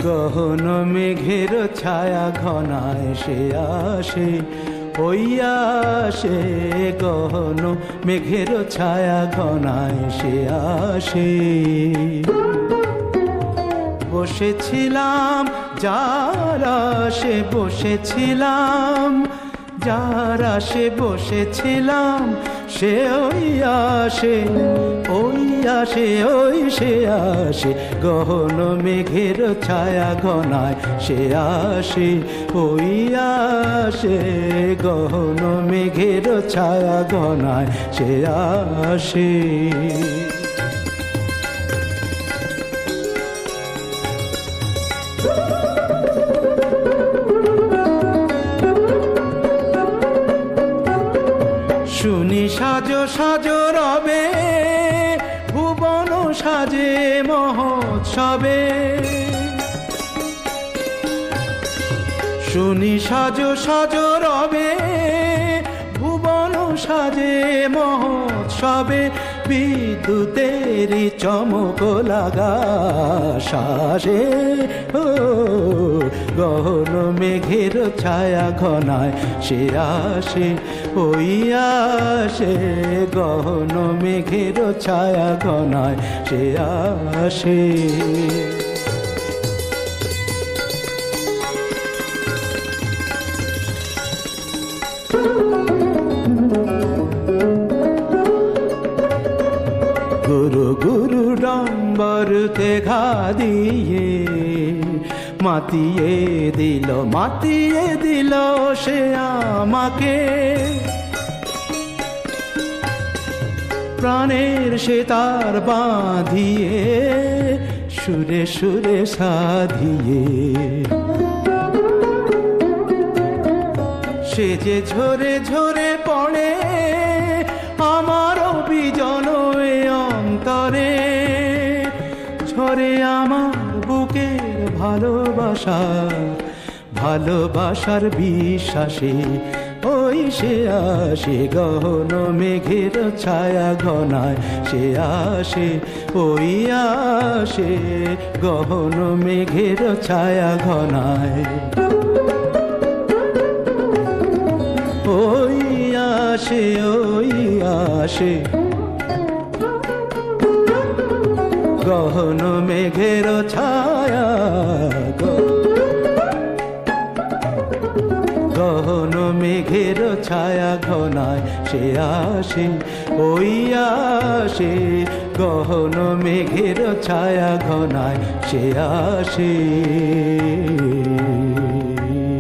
গহন মেঘের ছায়া ঘনায় সে আসে, ওই আসে গহন মেঘের ছায়া ঘনায় সে আসে। বসেছিলাম যার আশে বসেছিলাম, যার আশে বসেছিলাম সে ওই আসে, ওই আসে ওই সে আসে গহন মেঘের ছায়া ঘনায় সে আসে, ওই আসে গহন মেঘের ছায়া ঘনায় সে আসে। শুনি সাজো সাজো রবে ভুবন সাজে মহোৎসবে, শুনি সাজো সাজো রবে ভুবন সাজে মহোৎসবে। বিদ্যুতেরই চমক লাগা শ্বাসে, ও গহন মেঘের ছায়া ঘনায় সে আসে, ওই আসে গহন মেঘের ছায়া ঘনায় সে আসে। গুরু গুরু ডম্বরতে ঘা দিয়ে মাতিয়ে দিল সে আমাকে, প্রাণের সে তার বাঁধিয়ে সুরে সুরে সাধিয়ে। সে যে ঝরে ঝরে পড়ে আমার বিজন অন্তরে, ঝরে আমার বুকের ভালোবাসার বিশ্বাসে, ওই সে আসে গহন মেঘের ছায়া ঘনায় সে আসে, ওই আসে গহন মেঘের ছায়া ঘনায়, ওই আসে ওই আসে গহন মেঘের ছায়া, গহন মেঘের ছায়া ঘনায় সে আসে, ওই আসে গহন মেঘের ছায়া ঘনায় সে আসে।